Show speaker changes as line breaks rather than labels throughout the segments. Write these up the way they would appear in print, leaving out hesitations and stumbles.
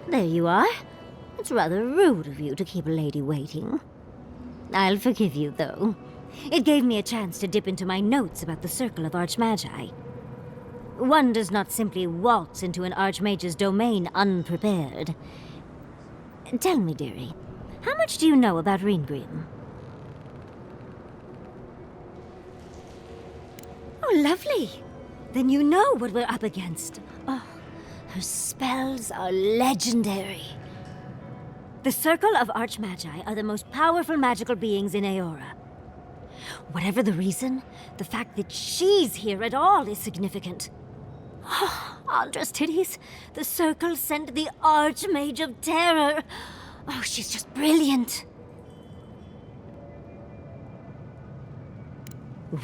There you are. It's rather rude of you to keep a lady waiting. I'll forgive you, though. It gave me a chance to dip into my notes about the Circle of Archmagi. One does not simply waltz into an Archmage's domain unprepared. Tell me, dearie, how much do you know about Reengrim? Oh, lovely. Then you know what we're up against. Oh, her spells are legendary. The Circle of Archmagi are the most powerful magical beings in Aora. Whatever the reason, the fact that she's here at all is significant. Oh, Aldra's titties. The Circle sent the Archmage of Terror. Oh, she's just brilliant.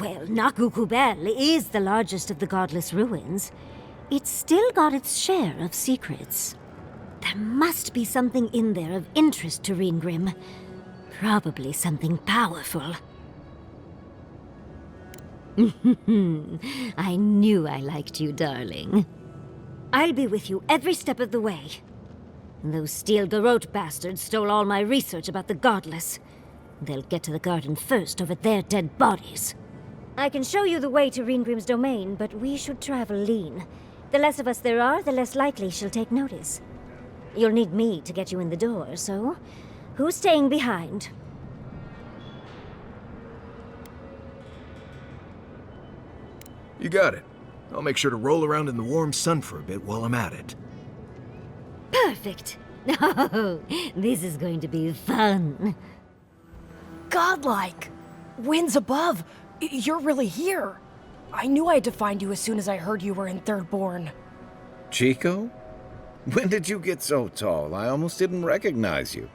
Well, Nakukubel is the largest of the godless ruins. It's still got its share of secrets. There must be something in there of interest to Reengrim. Probably something powerful. I knew I liked you, darling. I'll be with you every step of the way. Those Steel Garrote bastards stole all my research about the godless. They'll get to the garden first over their dead bodies. I can show you the way to Reengrim's domain, but we should travel lean. The less of us there are, the less likely she'll take notice. You'll need me to get you in the door, so who's staying behind?
You got it. I'll make sure to roll around in the warm sun for a bit while I'm at it.
Perfect. Oh, this is going to be fun.
Godlike! Winds above! You're really here! I knew I had to find you as soon as I heard you were in Thirdborn.
Chico? When did you get so tall? I almost didn't recognize you.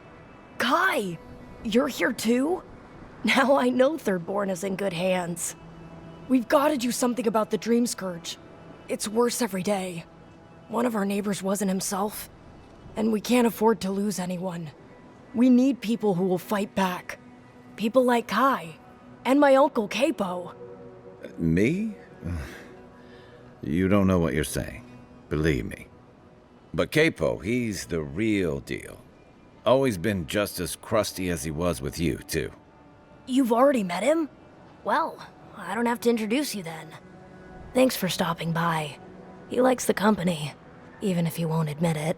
Kai! You're here too? Now I know Thirdborn is in good hands. We've gotta do something about the Dream Scourge. It's worse every day. One of our neighbors wasn't himself, and we can't afford to lose anyone. We need people who will fight back. People like Kai, and my uncle Capo.
Me? You don't know what you're saying. Believe me. But Capo, he's the real deal. Always been just as crusty as he was with you, too.
You've already met him? Well, I don't have to introduce you then. Thanks for stopping by. He likes the company, even if he won't admit it.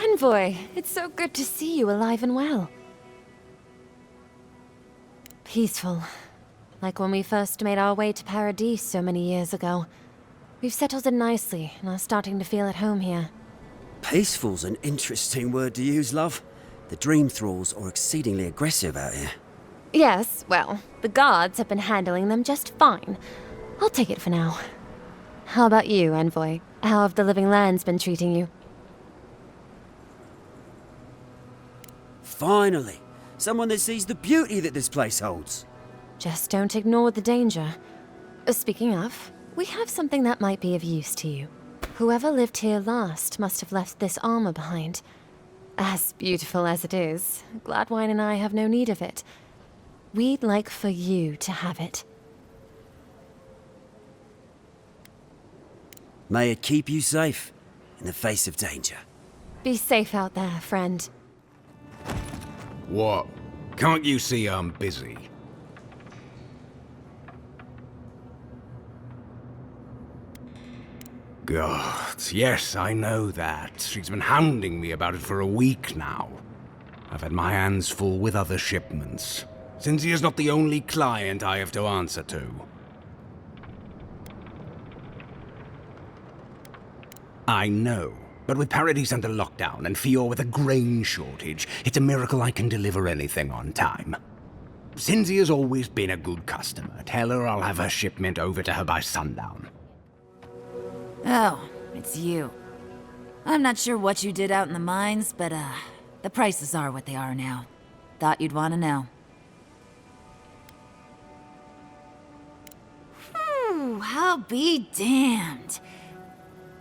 Envoy, it's so good to see you alive and well. Peaceful. Like when we first made our way to Paradise so many years ago. We've settled in nicely and are starting to feel at home here.
Peaceful's an interesting word to use, love. The Dream Thralls are exceedingly aggressive out here.
Yes, well, the guards have been handling them just fine. I'll take it for now. How about you, Envoy? How have the Living Lands been treating you?
Finally! Someone that sees the beauty that this place holds.
Just don't ignore the danger. Speaking of, we have something that might be of use to you. Whoever lived here last must have left this armor behind. As beautiful as it is, Gladwine and I have no need of it. We'd like for you to have it.
May it keep you safe in the face of danger.
Be safe out there, friend.
What? Can't you see I'm busy? God, yes, I know that. She's been hounding me about it for a week now. I've had my hands full with other shipments. Cincy is not the only client I have to answer to. I know, but with Paradise under lockdown and Fior with a grain shortage, it's a miracle I can deliver anything on time. Cincy has always been a good customer. Tell her I'll have her shipment over to her by sundown.
Oh, it's you. I'm not sure what you did out in the mines, but, the prices are what they are now. Thought you'd want to know. Whew, I'll be damned.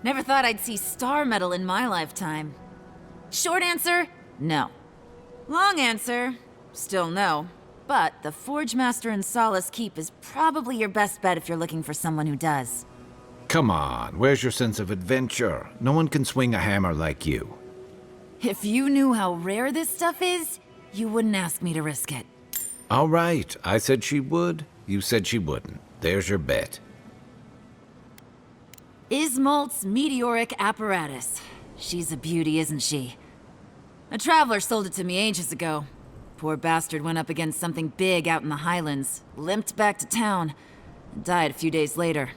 Never thought I'd see star metal in my lifetime. Short answer, no. Long answer, still no. But the Forge Master in Solace Keep is probably your best bet if you're looking for someone who does.
Come on, where's your sense of adventure? No one can swing a hammer like you.
If you knew how rare this stuff is, you wouldn't ask me to risk it.
All right, I said she would. You said she wouldn't. There's your bet.
Ismalt's meteoric apparatus. She's a beauty, isn't she? A traveler sold it to me ages ago. Poor bastard went up against something big out in the Highlands, limped back to town, and died a few days later.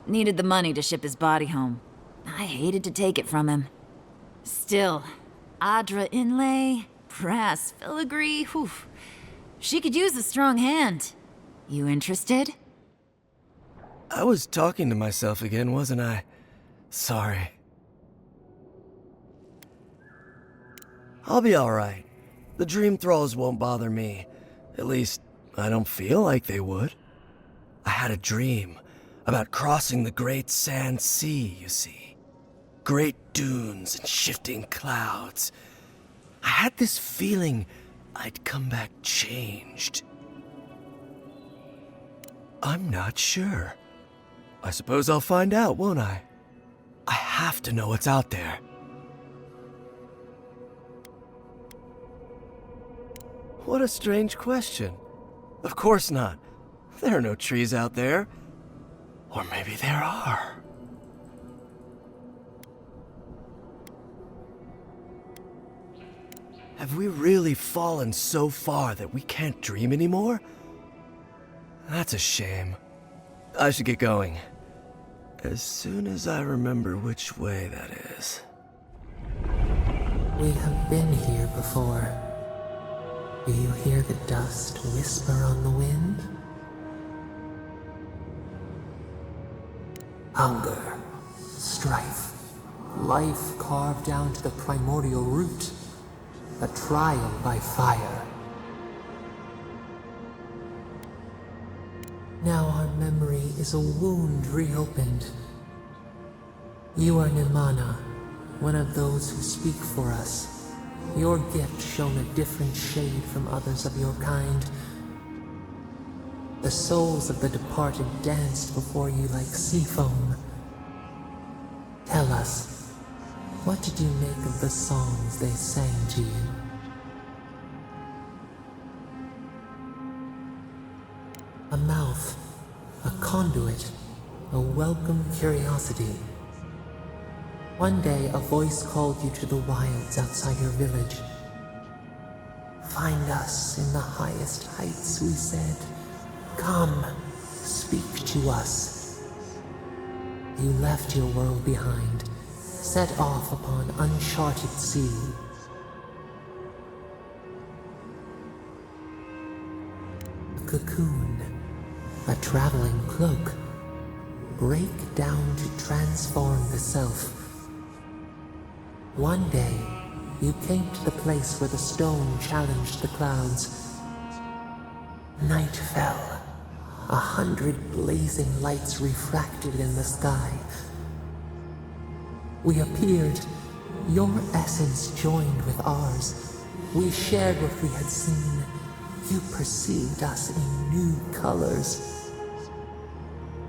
Needed the money to ship his body home. I hated to take it from him. Still, Adra inlay, brass filigree, whew. She could use a strong hand. You interested?
I was talking to myself again, wasn't I? Sorry. I'll be alright. The dream thralls won't bother me. At least, I don't feel like they would. I had a dream about crossing the great sand sea, you see. Great dunes and shifting clouds. I had this feeling I'd come back changed. I'm not sure. I suppose I'll find out, won't I? I have to know what's out there. What a strange question. Of course not. There are no trees out there. Or maybe there are. Have we really fallen so far that we can't dream anymore? That's a shame. I should get going. As soon as I remember which way that is.
We have been here before. Do you hear the dust whisper on the wind? Hunger, strife, life carved down to the primordial root, a trial by fire. Now our memory is a wound reopened. You are Nimana, one of those who speak for us. Your gift shone a different shade from others of your kind. The souls of the departed danced before you like sea foam. Tell us, what did you make of the songs they sang to you? A mouth, a conduit, a welcome curiosity. One day, a voice called you to the wilds outside your village. Find us in the highest heights, we said. Come, speak to us. You left your world behind, set off upon uncharted sea. A cocoon, a traveling cloak, break down to transform the self. One day, you came to the place where the stone challenged the clouds. Night fell. 100 blazing lights refracted in the sky. We appeared. Your essence joined with ours. We shared what we had seen. You perceived us in new colors.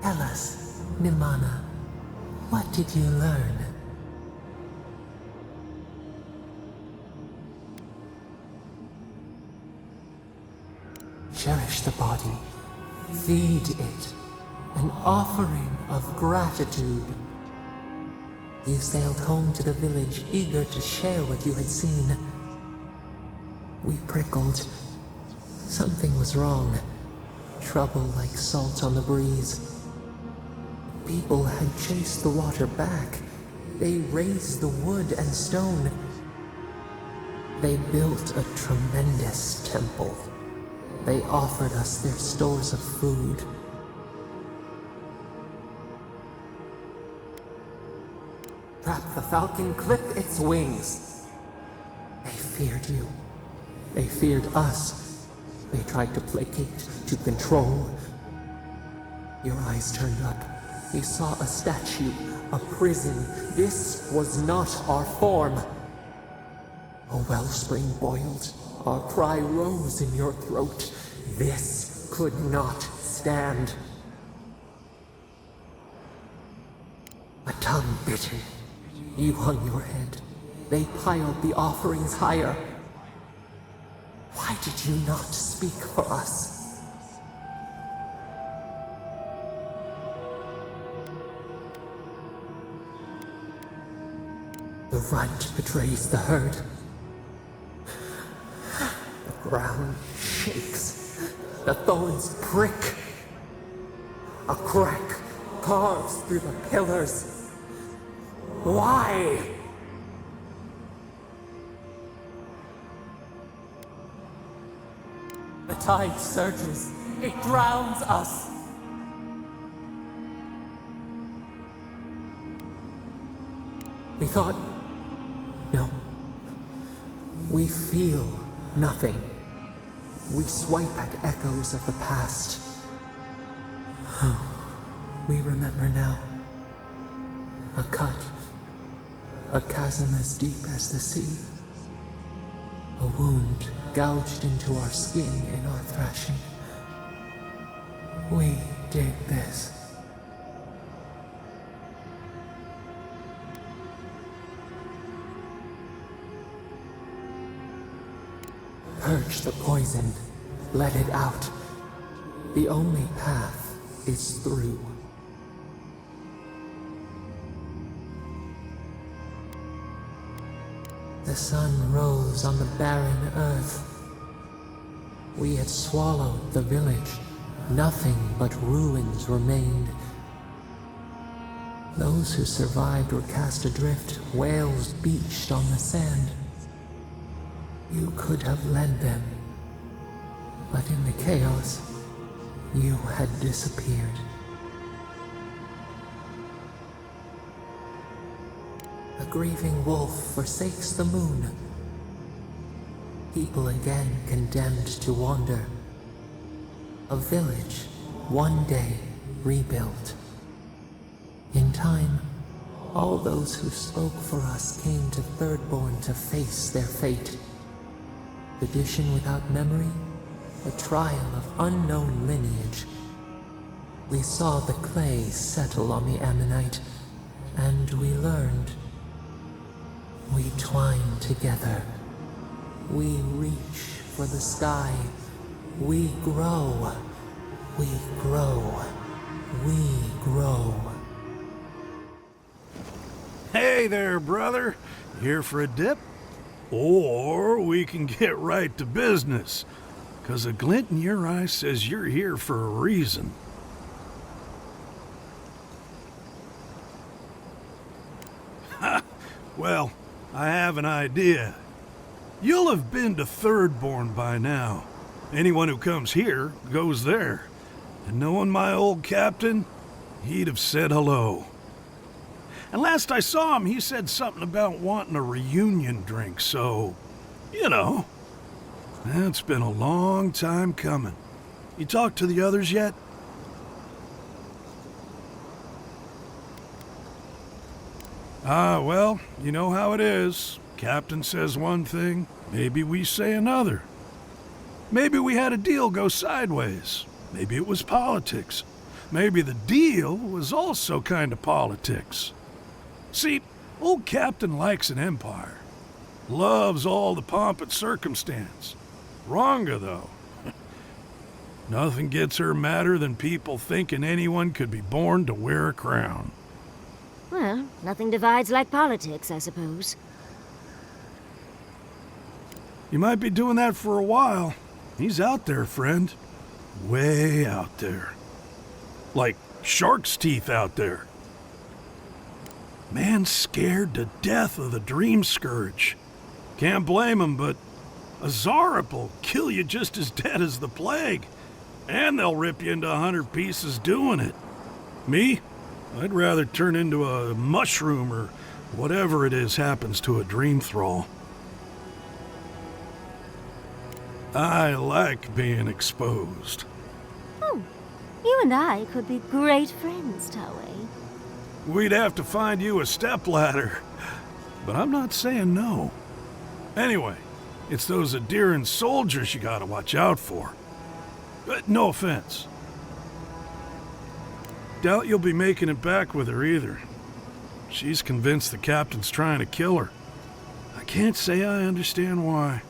Tell us, Nimana, what did you learn? Cherish the body. Feed it. An offering of gratitude. You sailed home to the village, eager to share what you had seen. We prickled. Something was wrong. Trouble like salt on the breeze. People had chased the water back. They raised the wood and stone. They built a tremendous temple. They offered us their stores of food. Trap the falcon, clip its wings. They feared you. They feared us. They tried to placate, to control. Your eyes turned up. You saw a statue, a prison. This was not our form. A wellspring boiled. Our cry rose in your throat. This could not stand. A tongue bitten. You hung your head. they piled the offerings higher. Why did you not speak for us? The right betrays the herd. The ground shakes. The thorns prick. A crack carves through the pillars. Why? The tide surges. It drowns us. We thought... No. We feel nothing. We swipe at echoes of the past. We remember now. A cut. A chasm as deep as the sea. A wound gouged into our skin in our thrashing. We did this. Purge the poison. Let it out. The only path is through. The sun rose on the barren earth. We had swallowed the village. Nothing but ruins remained. Those who survived were cast adrift, whales beached on the sand. You could have led them, but in the chaos, you had disappeared. A grieving wolf forsakes the moon. People again condemned to wander. A village, one day rebuilt. In time, all those who spoke for us came to Thirdborn to face their fate. Tradition without memory, a trial of unknown lineage. We saw the clay settle on the Ammonite, and we learned. We twine together. We reach for the sky. We grow. We grow. We grow.
Hey there, brother. Here for a dip? Or we can get right to business. 'Cause a glint in your eye says you're here for a reason. Ha! Well, I have an idea. You'll have been to Thirdborn by now. Anyone who comes here goes there. And knowing my old captain, he'd have said hello. And last I saw him, he said something about wanting a reunion drink, so, you know. That's been a long time coming. You talked to the others yet? Ah, well, you know how it is. Captain says one thing, maybe we say another. Maybe we had a deal go sideways. Maybe it was politics. Maybe the deal was also kind of politics. See, old Captain likes an empire. Loves all the pomp and circumstance. Wronga, though. Nothing gets her madder than people thinking anyone could be born to wear a crown.
Well, nothing divides like politics, I suppose.
You might be doing that for a while. He's out there, friend. Way out there. Like shark's teeth out there. Man's scared to death of the Dream Scourge. Can't blame him, but a Zarep will kill you just as dead as the plague. And they'll rip you into 100 pieces doing it. Me? I'd rather turn into a mushroom or whatever it is happens to a dream thrall. I like being exposed.
Oh, you and I could be great friends, Taway.
We'd have to find you a stepladder. But I'm not saying no. Anyway, it's those Adiran soldiers you gotta watch out for. No offense. Doubt you'll be making it back with her either. She's convinced the captain's trying to kill her. can't say I understand why.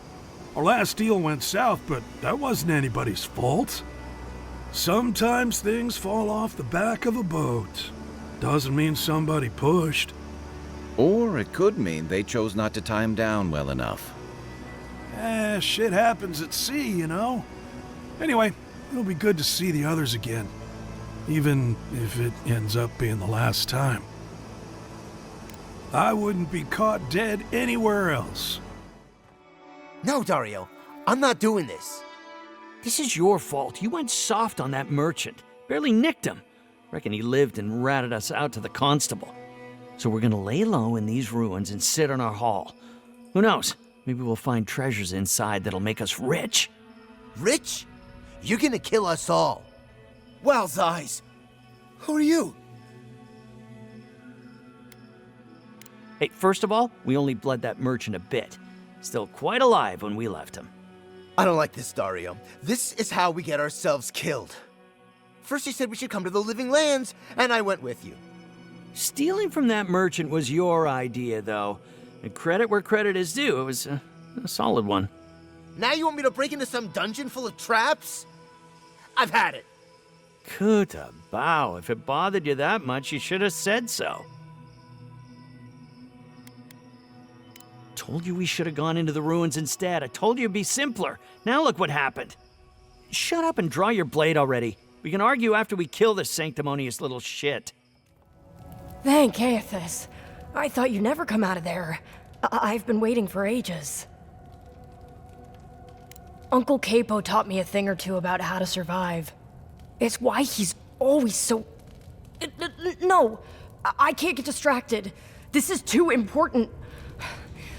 Our last deal went south, but that wasn't anybody's fault. Sometimes things fall off the back of a boat. Doesn't mean somebody pushed.
Or it could mean they chose not to tie him down well enough.
Shit happens at sea, you know? Anyway, it'll be good to see the others again. Even if it ends up being the last time. I wouldn't be caught dead anywhere else.
No, Dario, I'm not doing this.
This is your fault. You went soft on that merchant. Barely nicked him. Reckon he lived and ratted us out to the constable. So we're gonna lay low in these ruins and sit on our haul. Who knows? Maybe we'll find treasures inside that'll make us rich.
Rich? You're gonna kill us all. Wow's eyes. Who are you?
Hey, first of all, we only bled that merchant a bit. Still quite alive when we left him.
I don't like this, Dario. This is how we get ourselves killed. First you said we should come to the Living Lands, and I went with you.
Stealing from that merchant was your idea, though. And credit where credit is due. It was a solid one.
Now you want me to break into some dungeon full of traps? I've had it.
Kuta bow. If it bothered you that much, you should have said so. Told you we should have gone into the ruins instead. I told you it'd be simpler. Now look what happened. Shut up and draw your blade already. We can argue after we kill this sanctimonious little shit.
Thank Aethys. I thought you'd never come out of there. I've been waiting for ages. Uncle Capo taught me a thing or two about how to survive. It's why he's always so... No, I can't get distracted. This is too important.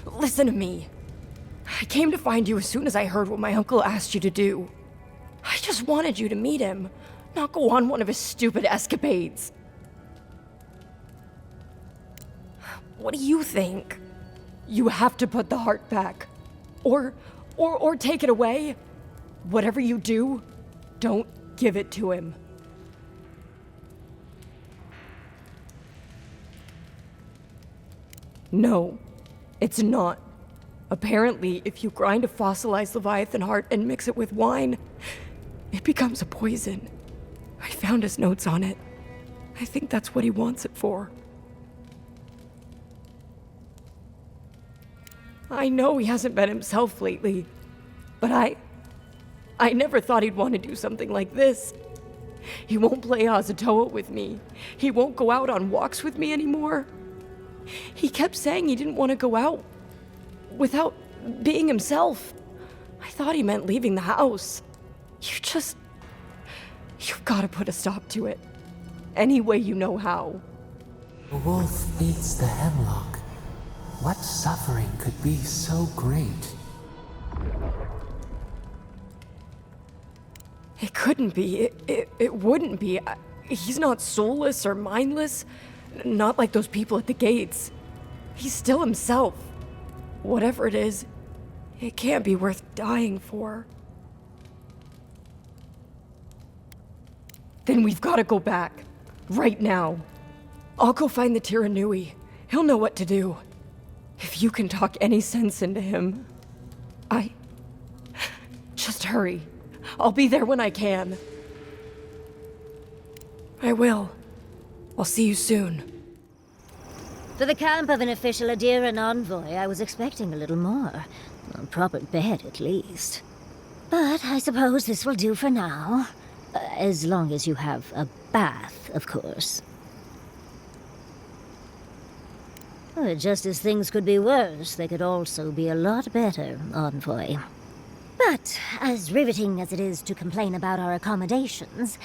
Listen to me. I came to find you as soon as I heard what my uncle asked you to do. I just wanted you to meet him, not go on one of his stupid escapades. What do you think? You have to put the heart back. Or take it away. Whatever you do, don't give it to him. No, it's not. Apparently, if you grind a fossilized Leviathan heart and mix it with wine, it becomes a poison. I found his notes on it. I think that's what he wants it for. I know he hasn't been himself lately, but I never thought he'd want to do something like this. He won't play Azatoa with me. He won't go out on walks with me anymore. He kept saying he didn't want to go out without being himself. I thought he meant leaving the house. You've got to put a stop to it. Any way you know how.
The wolf eats the hemlock. What suffering could be so great?
It couldn't be. It wouldn't be. He's not soulless or mindless. Not like those people at the gates. He's still himself. Whatever it is, it can't be worth dying for. Then we've got to go back. Right now. I'll go find the Tiranui. He'll know what to do. If you can talk any sense into him, just hurry. I'll be there when I can. I will. I'll see you soon.
For the camp of an official Adiran envoy, I was expecting a little more. A proper bed, at least. But I suppose this will do for now. As long as you have a bath, of course. Just as things could be worse, they could also be a lot better, envoy. But, as riveting as it is to complain about our accommodations,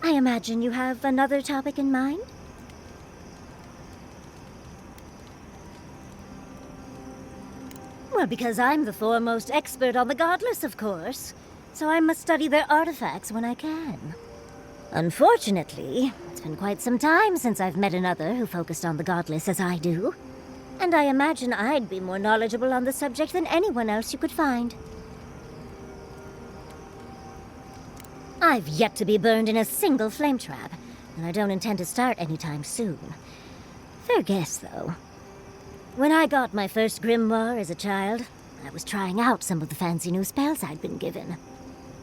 I imagine you have another topic in mind? Well, because I'm the foremost expert on the Godless, of course. So I must study their artifacts when I can. Unfortunately, it's been quite some time since I've met another who focused on the Godless as I do. And I imagine I'd be more knowledgeable on the subject than anyone else you could find. I've yet to be burned in a single flame trap, and I don't intend to start anytime soon. Fair guess, though. When I got my first grimoire as a child, I was trying out some of the fancy new spells I'd been given.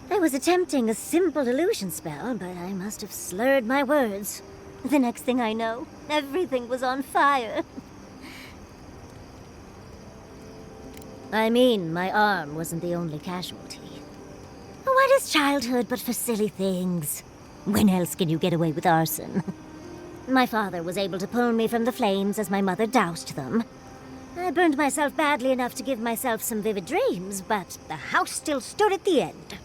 I was attempting a simple illusion spell, but I must have slurred my words. The next thing I know, everything was on fire. I mean, my arm wasn't the only casualty. What is childhood but for silly things? When else can you get away with arson? My father was able to pull me from the flames as my mother doused them. I burned myself badly enough to give myself some vivid dreams, but the house still stood at the end.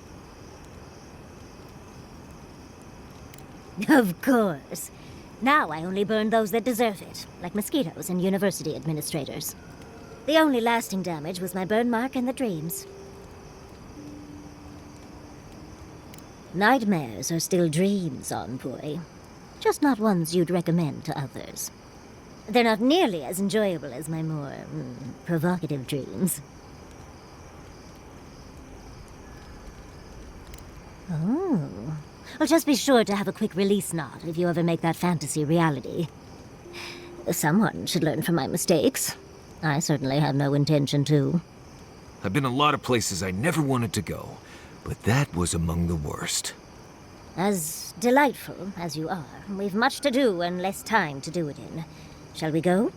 Of course. Now I only burn those that deserve it, like mosquitoes and university administrators. The only lasting damage was my burn mark and the dreams. Nightmares are still dreams, Envoy. Just not ones you'd recommend to others. They're not nearly as enjoyable as my more provocative dreams. Oh. Well, just be sure to have a quick release knot if you ever make that fantasy reality. Someone should learn from my mistakes. I certainly have no intention to.
I've been a lot of places I never wanted to go, but that was among the worst.
As delightful as you are, we've much to do and less time to do it in. Shall we go?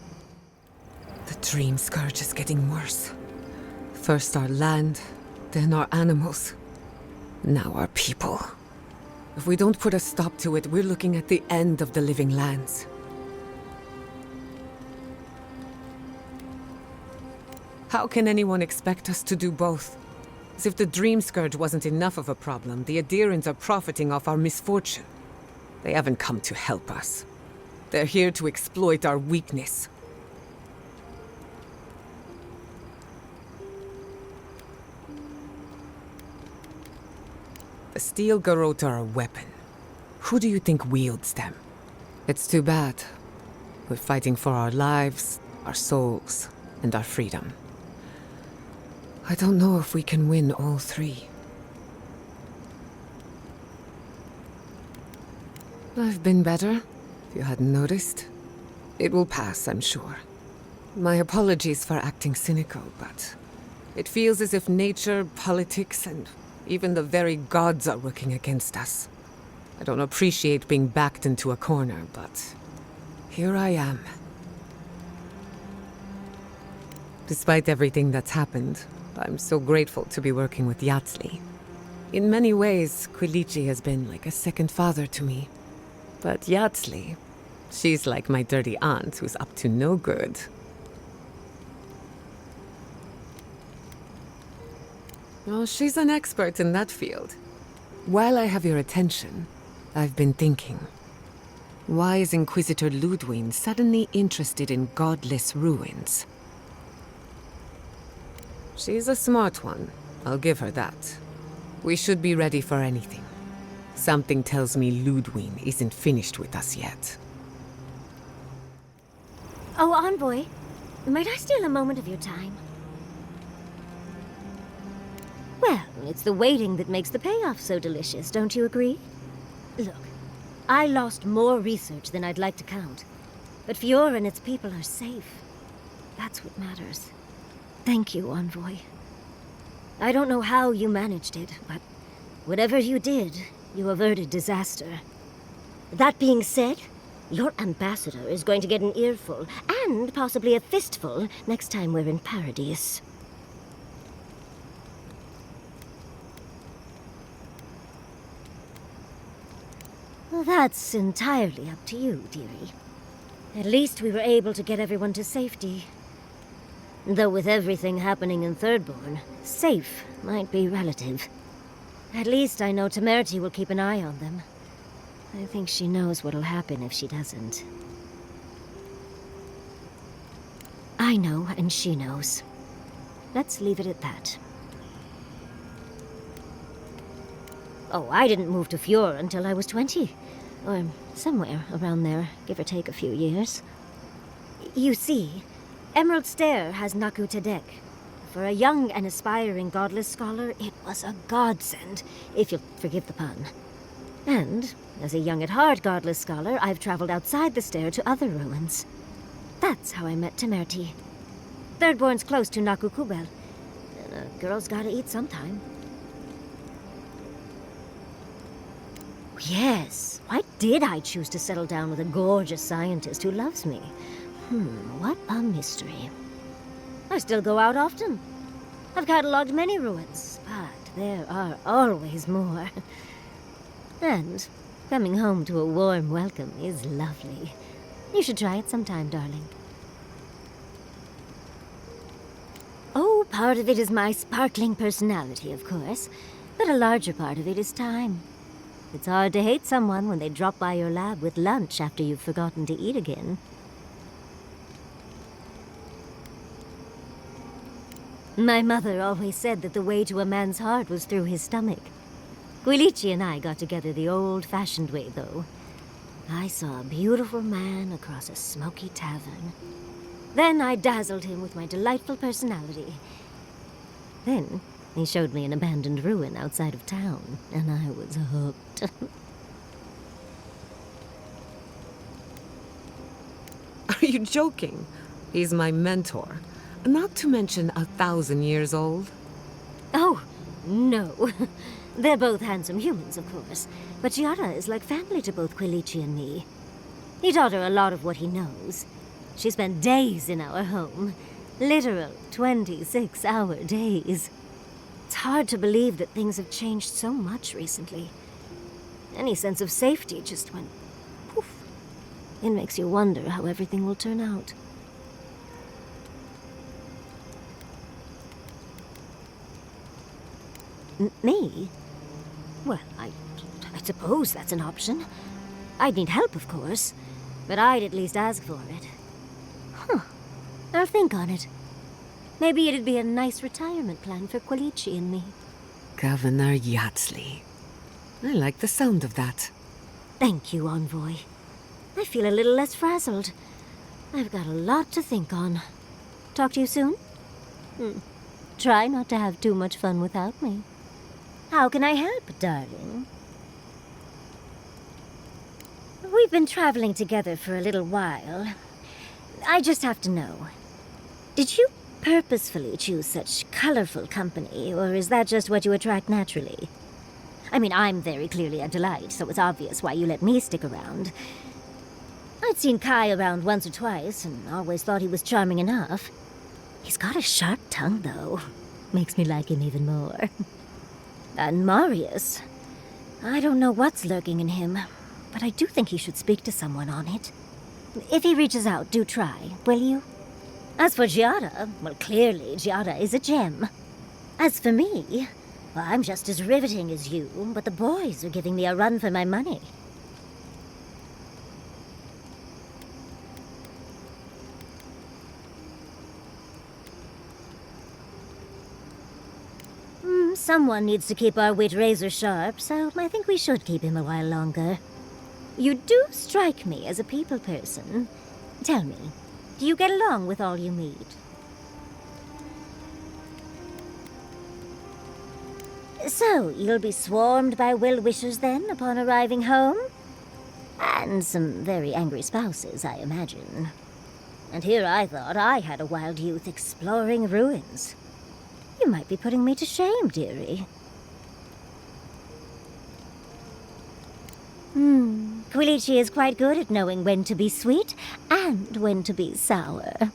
The dream scourge is getting worse. First our land, then our animals. Now our people. If we don't put a stop to it, we're looking at the end of the living lands. How can anyone expect us to do both? As if the dream scourge wasn't enough of a problem, the Adirans are profiting off our misfortune. They haven't come to help us. They're here to exploit our weakness. The steel garrote are a weapon. Who do you think wields them? It's too bad. We're fighting for our lives, our souls, and our freedom. I don't know if we can win all three. I've been better, if you hadn't noticed. It will pass, I'm sure. My apologies for acting cynical, but it feels as if nature, politics, and even the very gods are working against us. I don't appreciate being backed into a corner, but here I am. Despite everything that's happened, I'm so grateful to be working with Yatsli. In many ways, Quilichi has been like a second father to me. But Yatsli, she's like my dirty aunt who's up to no good. Oh, she's an expert in that field. While I have your attention, I've been thinking. Why is Inquisitor Ludwig suddenly interested in godless ruins? She's a smart one. I'll give her that. We should be ready for anything. Something tells me Ludwig isn't finished with us yet.
Oh, Envoy, might I steal a moment of your time? Well, it's the waiting that makes the payoff so delicious, don't you agree? Look, I lost more research than I'd like to count. But Fiora and its people are safe. That's what matters. Thank you, Envoy. I don't know how you managed it, but whatever you did, you averted disaster. That being said, your ambassador is going to get an earful, and possibly a fistful, next time we're in Paradise. Well, that's entirely up to you, dearie. At least we were able to get everyone to safety. Though with everything happening in Thirdborn, safe might be relative. At least I know Temerity will keep an eye on them. I think she knows what'll happen if she doesn't. I know, and she knows. Let's leave it at that. Oh, I didn't move to Fiora until I was 20. Or somewhere around there, give or take a few years. You see, Emerald Stair has Naku Tedek. For a young and aspiring godless scholar, it was a godsend, if you'll forgive the pun. And, as a young at heart godless scholar, I've traveled outside the stair to other ruins. That's how I met Temerity. Thirdborn's close to Nakukubel. And a girl's gotta eat sometime. Yes, why did I choose to settle down with a gorgeous scientist who loves me? What a mystery. I still go out often. I've catalogued many ruins, but there are always more. And coming home to a warm welcome is lovely. You should try it sometime, darling. Oh, part of it is my sparkling personality, of course, but a larger part of it is time. It's hard to hate someone when they drop by your lab with lunch after you've forgotten to eat again. My mother always said that the way to a man's heart was through his stomach. Quilici and I got together the old-fashioned way, though. I saw a beautiful man across a smoky tavern. Then I dazzled him with my delightful personality. Then he showed me an abandoned ruin outside of town, and I was hooked.
Are you joking? He's my mentor. Not to mention 1,000 years old.
Oh, no. They're both handsome humans, of course. But Giada is like family to both Quilici and me. He taught her a lot of what he knows. She spent days in our home. Literal 26-hour days. It's hard to believe that things have changed so much recently. Any sense of safety just went poof. It makes you wonder how everything will turn out. Me? Well, I suppose that's an option. I'd need help, of course, but I'd at least ask for it. I'll think on it. Maybe it'd be a nice retirement plan for Quilici and me.
Governor Yatsley. I like the sound of that.
Thank you, Envoy. I feel a little less frazzled. I've got a lot to think on. Talk to you soon? Try not to have too much fun without me. How can I help, darling? We've been traveling together for a little while. I just have to know. Did you purposefully choose such colorful company, or is that just what you attract naturally? I mean, I'm very clearly a delight, so it's obvious why you let me stick around. I'd seen Kai around once or twice, and always thought he was charming enough. He's got a sharp tongue, though. Makes me like him even more. And Marius. I don't know what's lurking in him, but I do think he should speak to someone on it. If he reaches out, do try, will you? As for Giada, well, clearly Giada is a gem. As for me, well, I'm just as riveting as you, but the boys are giving me a run for my money. Someone needs to keep our wit razor sharp, so I think we should keep him a while longer. You do strike me as a people person. Tell me, do you get along with all you meet? So, you'll be swarmed by well-wishers then, upon arriving home? And some very angry spouses, I imagine. And here I thought I had a wild youth exploring ruins. You might be putting me to shame, dearie. Quilici is quite good at knowing when to be sweet and when to be sour.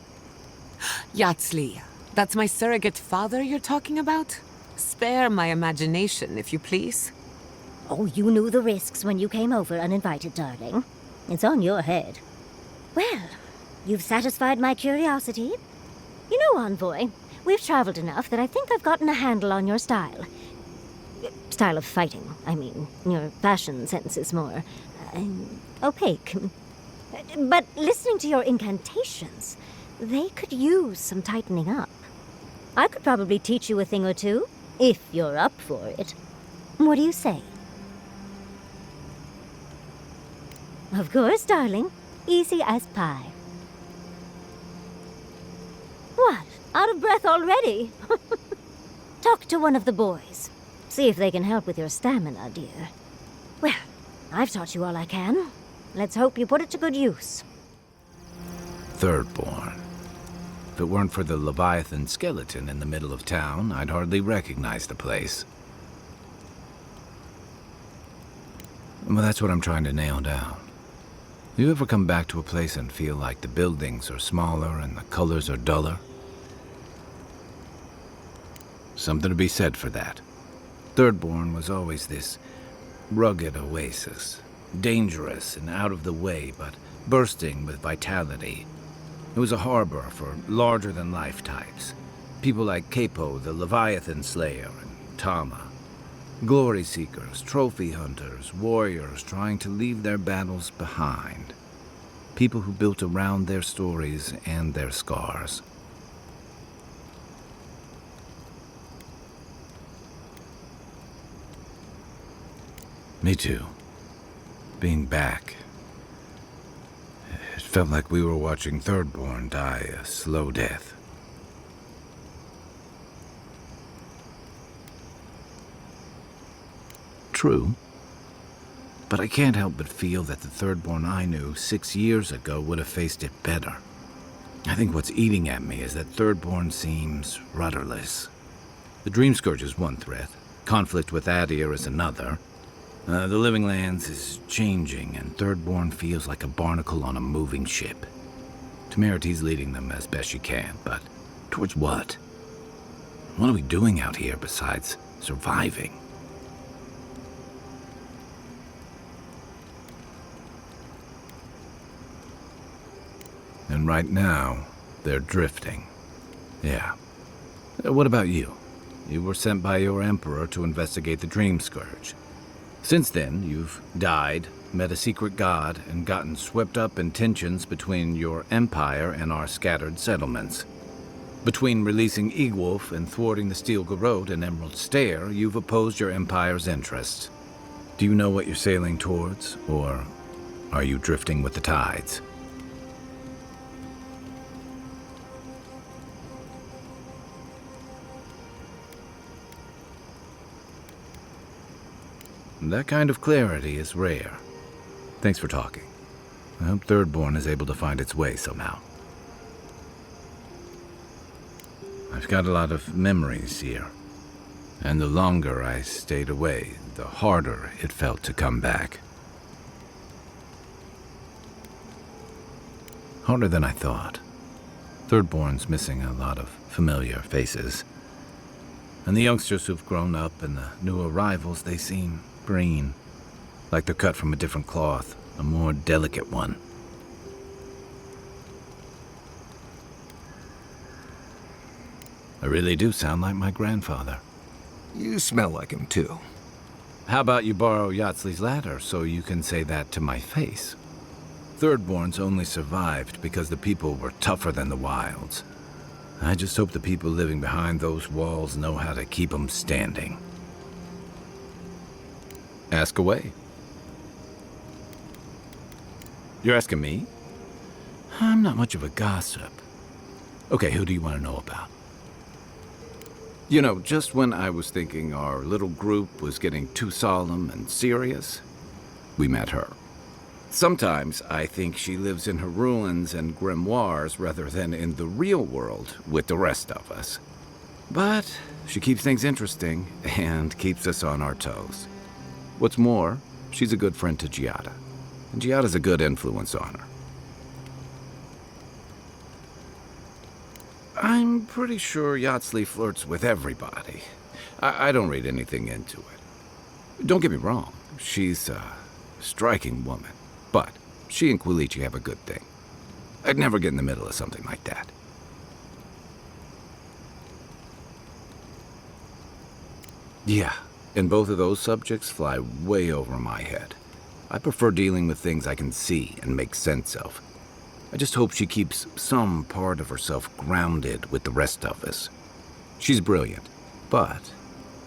Yatsley, that's my surrogate father you're talking about? Spare my imagination, if you please.
Oh, you knew the risks when you came over uninvited, darling. It's on your head. Well, you've satisfied my curiosity. You know, Envoy, we've traveled enough that I think I've gotten a handle on your style. Style of fighting, I mean. Your fashion sense is more opaque. But listening to your incantations, they could use some tightening up. I could probably teach you a thing or two, if you're up for it. What do you say? Of course, darling. Easy as pie. What? Out of breath already? Talk to one of the boys. See if they can help with your stamina, dear. Well, I've taught you all I can. Let's hope you put it to good use.
Thirdborn.
If it weren't for the Leviathan skeleton in the middle of town, I'd hardly recognize the place. Well, that's what I'm trying to nail down. You ever come back to a place and feel like the buildings are smaller and the colors are duller? Something to be said for that. Thirdborn was always this rugged oasis. Dangerous and out of the way, but bursting with vitality. It was a harbor for larger-than-life types. People like Capo, the Leviathan Slayer, and Tama. Glory seekers, trophy hunters, warriors trying to leave their battles behind. People who built around their stories and their scars. Me too. Being back. It felt like we were watching Thirdborn die a slow death. True. But I can't help but feel that the Thirdborn I knew 6 years ago would have faced it better. I think what's eating at me is that Thirdborn seems rudderless. The Dream Scourge is one threat. Conflict with Adir is another. The Living Lands is changing, and Thirdborn feels like a barnacle on a moving ship. Temerita's leading them as best she can, but towards what? What are we doing out here besides surviving? And right now, they're drifting. Yeah. What about you? You were sent by your Emperor to investigate the Dream Scourge. Since then, you've died, met a secret god, and gotten swept up in tensions between your empire and our scattered settlements. Between releasing Egwolf and thwarting the Steel Garrote and Emerald Stair, you've opposed your empire's interests. Do you know what you're sailing towards, or are you drifting with the tides? That kind of clarity is rare. Thanks for talking. I hope Thirdborn is able to find its way somehow. I've got a lot of memories here. And the longer I stayed away, the harder it felt to come back. Harder than I thought. Thirdborn's missing a lot of familiar faces. And the youngsters who've grown up and the new arrivals, they seem green, like they're cut from a different cloth, a more delicate one. I really do sound like my grandfather.
You smell like him, too.
How about you borrow Yatsley's ladder so you can say that to my face? Thirdborns only survived because the people were tougher than the wilds. I just hope the people living behind those walls know how to keep them standing. Ask away. You're asking me? I'm not much of a gossip. Okay, who do you want to know about? You know, just when I was thinking our little group was getting too solemn and serious, we met her. Sometimes I think she lives in her ruins and grimoires rather than in the real world with the rest of us. But she keeps things interesting and keeps us on our toes. What's more, she's a good friend to Giada, and Giada's a good influence on her. I'm pretty sure Yatsley flirts with everybody. I don't read anything into it. Don't get me wrong, she's a striking woman, but she and Quilici have a good thing. I'd never get in the middle of something like that. Yeah. And both of those subjects fly way over my head. I prefer dealing with things I can see and make sense of. I just hope she keeps some part of herself grounded with the rest of us. She's brilliant, but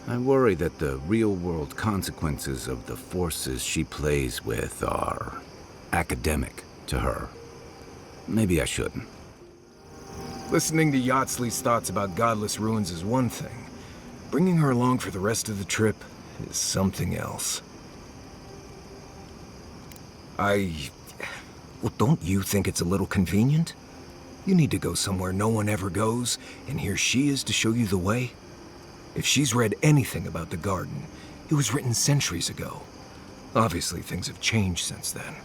I worry that the real-world consequences of the forces she plays with are academic to her. Maybe I shouldn't.
Listening to Yatsley's thoughts about godless ruins is one thing. Bringing her along for the rest of the trip is something else. Well, don't you think it's a little convenient? You need to go somewhere no one ever goes, and here she is to show you the way? If she's read anything about the garden, it was written centuries ago. Obviously, things have changed since then.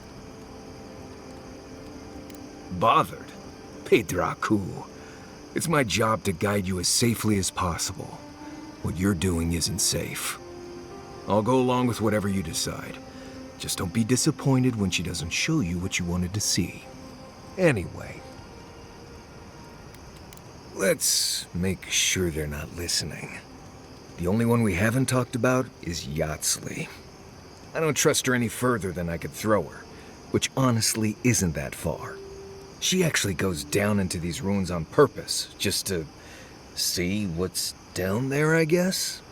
Bothered? Pedraku. It's my job to guide you as safely as possible. What you're doing isn't safe. I'll go along with whatever you decide. Just don't be disappointed when she doesn't show you what you wanted to see. Anyway, let's make sure they're not listening. The only one we haven't talked about is Yatsley. I don't trust her any further than I could throw her, which honestly isn't that far. She actually goes down into these ruins on purpose, just to see what's down there, I guess?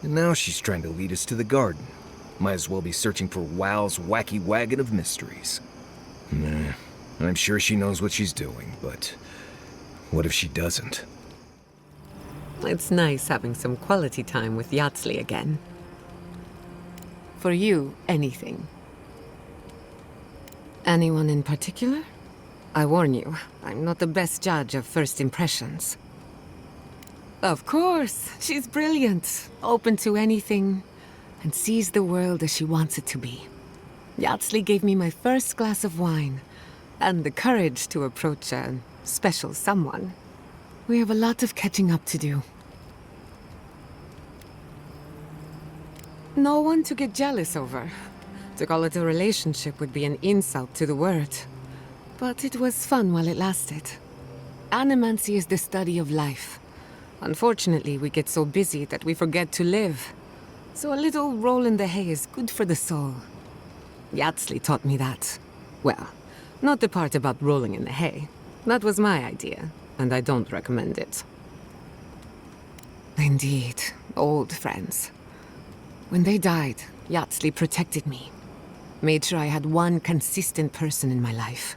And now she's trying to lead us to the garden. Might as well be searching for WoW's wacky wagon of mysteries. Nah, I'm sure she knows what she's doing, but what if she doesn't?
It's nice having some quality time with Yatsley again. For you, anything. Anyone in particular? I warn you, I'm not the best judge of first impressions. Of course, she's brilliant, open to anything, and sees the world as she wants it to be. Yatsley gave me my first glass of wine, and the courage to approach a special someone. We have a lot of catching up to do. No one to get jealous over. To call it a relationship would be an insult to the word. But it was fun while it lasted. Animancy is the study of life. Unfortunately, we get so busy that we forget to live. So a little roll in the hay is good for the soul. Yatsley taught me that. Well, not the part about rolling in the hay. That was my idea, and I don't recommend it. Indeed, old friends. When they died, Yatsley protected me. Made sure I had one consistent person in my life.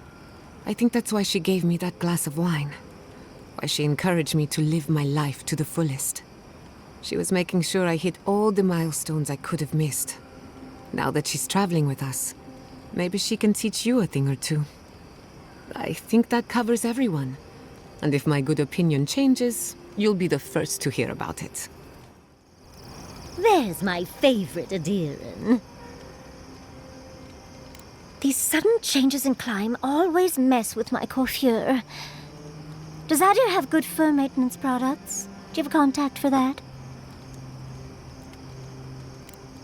I think that's why she gave me that glass of wine. Why she encouraged me to live my life to the fullest. She was making sure I hit all the milestones I could have missed. Now that she's traveling with us, maybe she can teach you a thing or two. I think that covers everyone. And if my good opinion changes, you'll be the first to hear about it.
There's my favorite Adiran. These sudden changes in climate always mess with my coiffure. Does Adir have good fur maintenance products? Do you have a contact for that?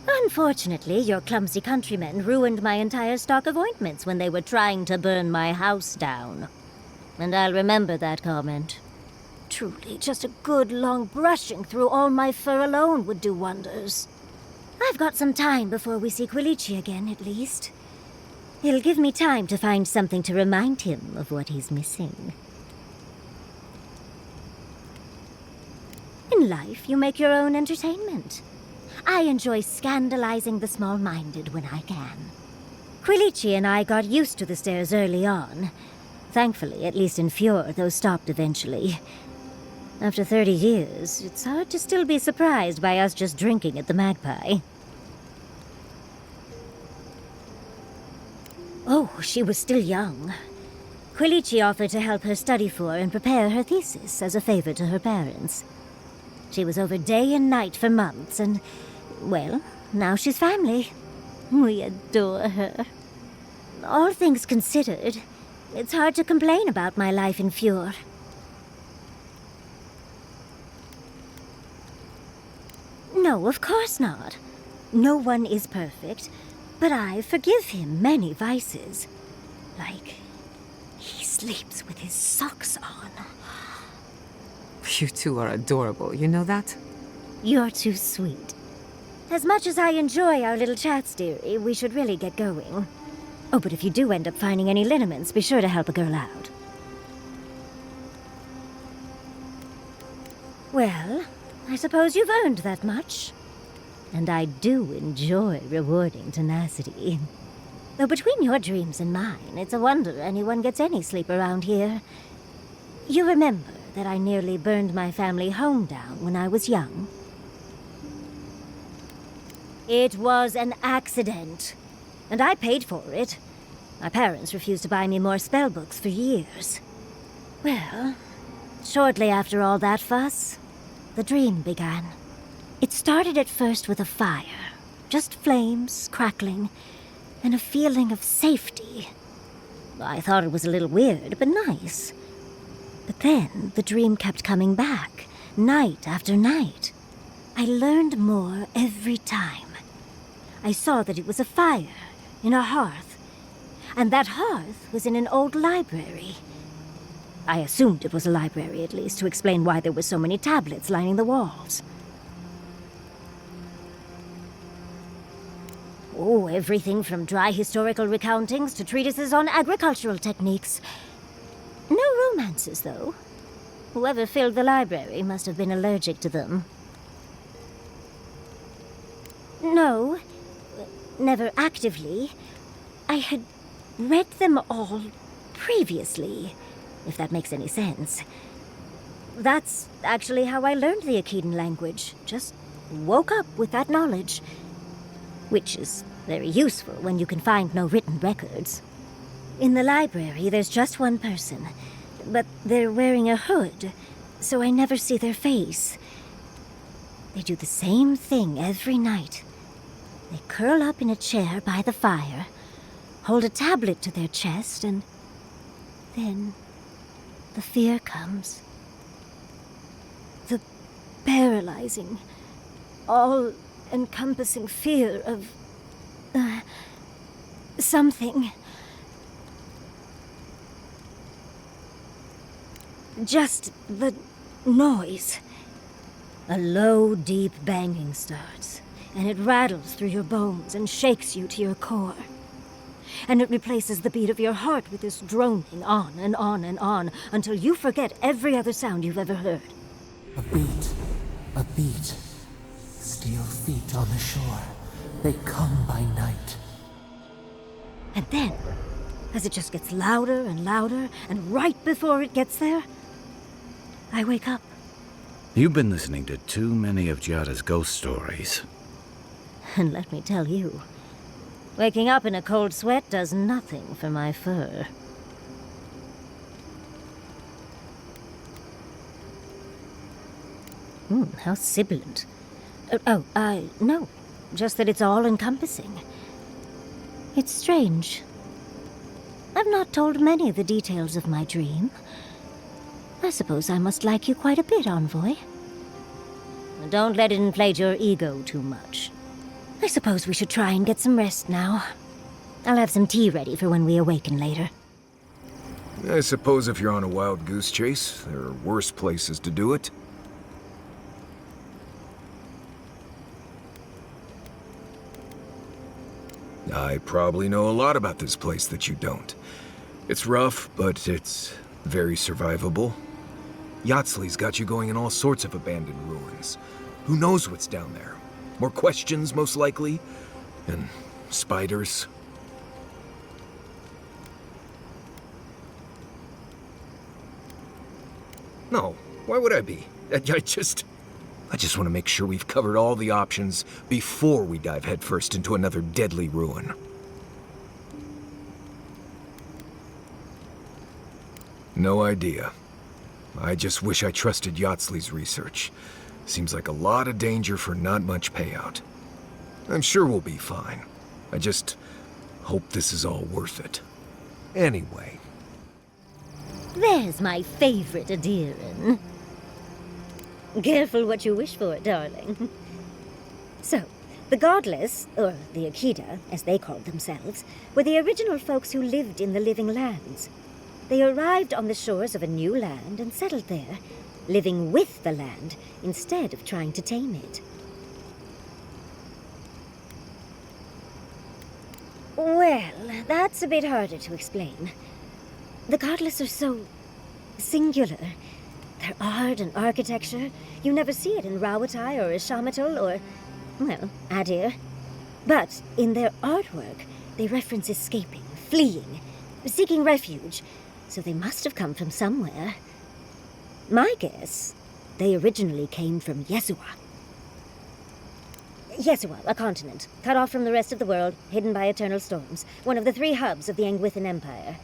Unfortunately, your clumsy countrymen ruined my entire stock of ointments when they were trying to burn my house down. And I'll remember that comment. Truly, just a good long brushing through all my fur alone would do wonders. I've got some time before we see Quilici again, at least. It'll give me time to find something to remind him of what he's missing. In life, you make your own entertainment. I enjoy scandalizing the small-minded when I can. Quilici and I got used to the stairs early on. Thankfully, at least in Fjord, those stopped eventually. After 30 years, it's hard to still be surprised by us just drinking at the Magpie. Oh, she was still young. Quilici offered to help her study for and prepare her thesis as a favor to her parents. She was over day and night for months, and, well, now she's family. We adore her. All things considered, it's hard to complain about my life in Fjord. No, of course not. No one is perfect, but I forgive him many vices. Like, he sleeps with his socks on.
You two are adorable, you know that?
You're too sweet. As much as I enjoy our little chats, dearie, we should really get going. Oh, but if you do end up finding any liniments, be sure to help a girl out. Well, I suppose you've earned that much. And I do enjoy rewarding tenacity. Though between your dreams and mine, it's a wonder anyone gets any sleep around here. You remember that I nearly burned my family home down when I was young? It was an accident, and I paid for it. My parents refused to buy me more spellbooks for years. Well, shortly after all that fuss, the dream began. It started at first with a fire, just flames crackling, and a feeling of safety. I thought it was a little weird, but nice. But then the dream kept coming back, night after night. I learned more every time. I saw that it was a fire in a hearth, and that hearth was in an old library. I assumed it was a library, at least, to explain why there were so many tablets lining the walls. Oh, everything from dry historical recountings to treatises on agricultural techniques. No romances, though. Whoever filled the library must have been allergic to them. No, never actively. I had read them all previously, if that makes any sense. That's actually how I learned the Akedan language. Just woke up with that knowledge. Which is very useful when you can find no written records. In the library, there's just one person, but they're wearing a hood, so I never see their face. They do the same thing every night. They curl up in a chair by the fire, hold a tablet to their chest, and then the fear comes. The paralyzing, all-encompassing fear of something. Just the noise. A low, deep banging starts, and it rattles through your bones and shakes you to your core. And it replaces the beat of your heart with this droning on and on and on until you forget every other sound you've ever heard.
A beat. Steel feet on the shore. They come by night.
And then, as it just gets louder and louder, and right before it gets there, I wake up.
You've been listening to too many of Giada's ghost stories.
And let me tell you, waking up in a cold sweat does nothing for my fur. How sibilant. No. Just that it's all-encompassing. It's strange. I've not told many of the details of my dream. I suppose I must like you quite a bit, Envoy. Don't let it inflate your ego too much. I suppose we should try and get some rest now. I'll have some tea ready for when we awaken later.
I suppose if you're on a wild goose chase, there are worse places to do it. I probably know a lot about this place that you don't. It's rough, but it's very survivable. Yatsley's got you going in all sorts of abandoned ruins. Who knows what's down there? More questions, most likely. And spiders. No, why would I be? I just want to make sure we've covered all the options before we dive headfirst into another deadly ruin. No idea. I just wish I trusted Yatsley's research. Seems like a lot of danger for not much payout. I'm sure we'll be fine. I just hope this is all worth it. Anyway.
There's my favorite Adiran. Careful what you wish for, darling. So, the Godless, or the Akida, as they called themselves, were the original folks who lived in the Living Lands. They arrived on the shores of a new land and settled there, living with the land instead of trying to tame it. Well, that's a bit harder to explain. The Godless are so singular. Their art and architecture, you never see it in Rawatai or Ishamatul or, well, Adir. But in their artwork, they reference escaping, fleeing, seeking refuge, so they must have come from somewhere. My guess, they originally came from Yesua. Yesua, a continent, cut off from the rest of the world, hidden by eternal storms, one of the 3 hubs of the Angwithan Empire.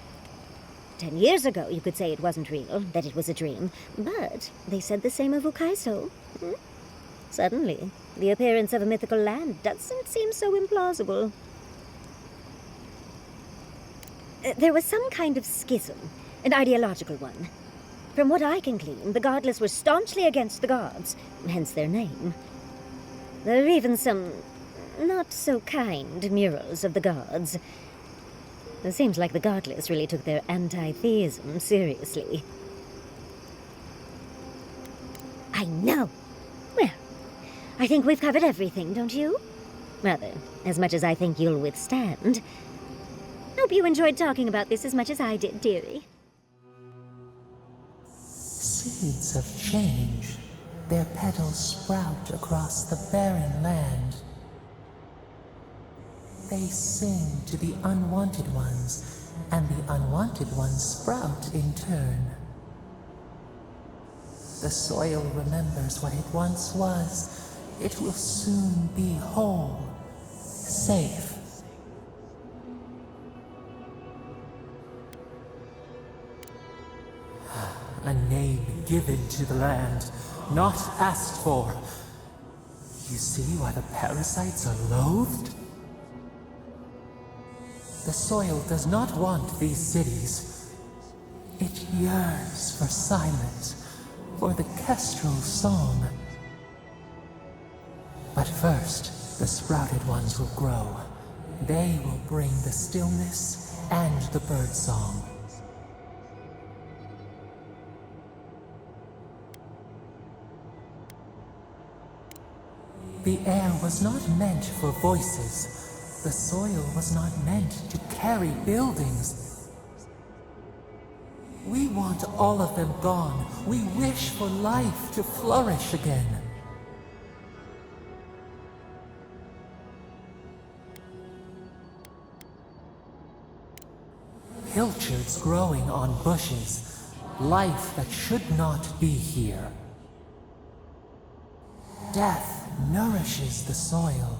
10 years ago, you could say it wasn't real, that it was a dream. But they said the same of Ukaiso. Suddenly, the appearance of a mythical land doesn't seem so implausible. There was some kind of schism, an ideological one. From what I can glean, the godless were staunchly against the gods, hence their name. There are even some not-so-kind murals of the gods. It seems like the godless really took their anti-theism seriously. I know. Well, I think we've covered everything, don't you? Rather, as much as I think you'll withstand. Hope you enjoyed talking about this as much as I did, dearie.
Seeds of change. Their petals sprout across the barren land. They sing to the unwanted ones, and the unwanted ones sprout in turn. The soil remembers what it once was. It will soon be whole, safe. A name given to the land, not asked for. You see why the parasites are loathed? The soil does not want these cities. It yearns for silence, for the kestrel song. But first, the sprouted ones will grow. They will bring the stillness and the bird song. The air was not meant for voices. The soil was not meant to carry buildings. We want all of them gone. We wish for life to flourish again. Pilchards growing on bushes. Life that should not be here. Death nourishes the soil.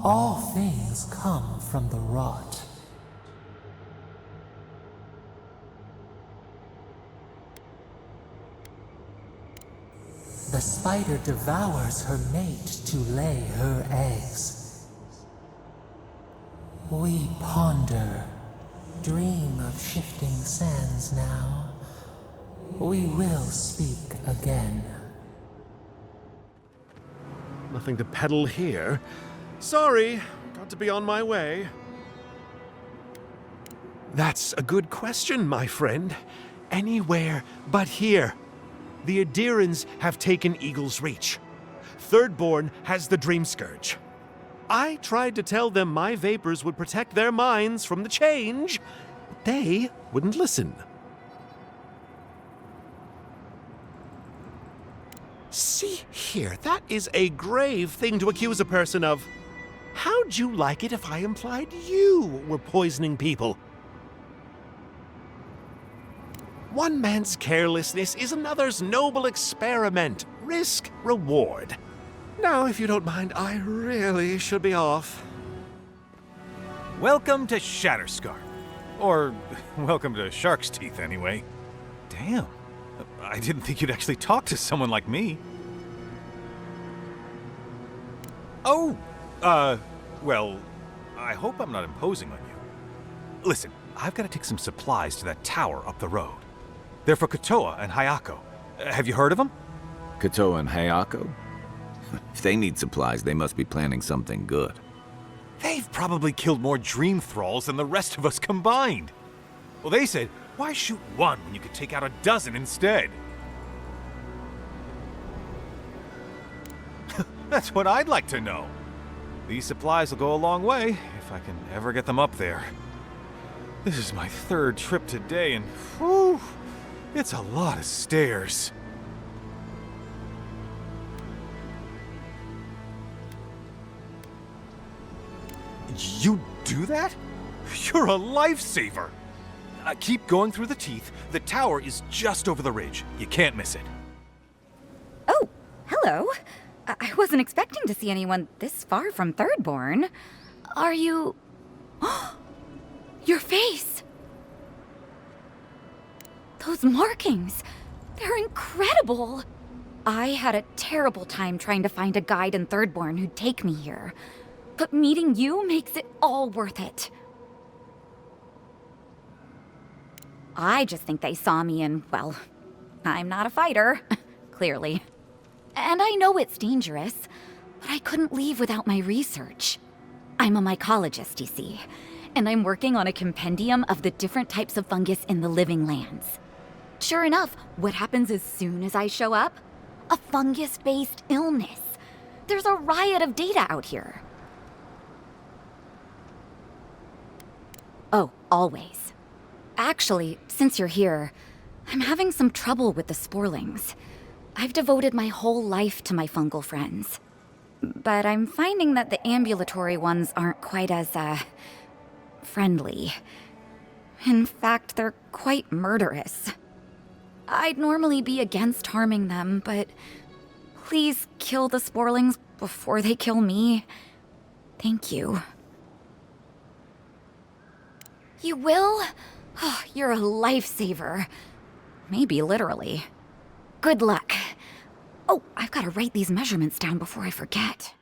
All things come from the rot. The spider devours her mate to lay her eggs. We ponder, dream of shifting sands now. We will speak again.
Nothing to peddle here. Sorry, got to be on my way. That's a good question, my friend. Anywhere but here. The Adirans have taken Eagle's Reach. Thirdborn has the Dream Scourge. I tried to tell them my vapors would protect their minds from the change, but they wouldn't listen. See here, that is a grave thing to accuse a person of. How'd you like it if I implied you were poisoning people? One man's carelessness is another's noble experiment. Risk, reward. Now, if you don't mind, I really should be off.
Welcome to Shatterscar. Or, welcome to Shark's Teeth, anyway. Damn. I didn't think you'd actually talk to someone like me. Oh, well, I hope I'm not imposing on you. Listen, I've got to take some supplies to that tower up the road. They're for Kotoa and Hayako. Have you heard of them?
Kotoa and Hayako? If they need supplies, they must be planning something good.
They've probably killed more dream thralls than the rest of us combined. Well, they said, why shoot one when you could take out a dozen instead? That's what I'd like to know. These supplies will go a long way, if I can ever get them up there. This is my third trip today, and whew, it's a lot of stairs. You do that? You're a lifesaver! Keep going through the teeth. The tower is just over the ridge. You can't miss it.
Oh, hello. I wasn't expecting to see anyone this far from Thirdborn. Are you... Your face! Those markings! They're incredible! I had a terrible time trying to find a guide in Thirdborn who'd take me here. But meeting you makes it all worth it. I just think they saw me and, well, I'm not a fighter, clearly. And I know it's dangerous, but I couldn't leave without my research. I'm a mycologist, you see, and I'm working on a compendium of the different types of fungus in the living lands. Sure enough, what happens as soon as I show up? A fungus-based illness. There's a riot of data out here. Oh, always. Actually, since you're here, I'm having some trouble with the sporlings. I've devoted my whole life to my fungal friends. But I'm finding that the ambulatory ones aren't quite as, friendly. In fact, they're quite murderous. I'd normally be against harming them, but please kill the sporlings before they kill me. Thank you. You will? Oh, you're a lifesaver. Maybe literally. Good luck. Oh, I've got to write these measurements down before I forget.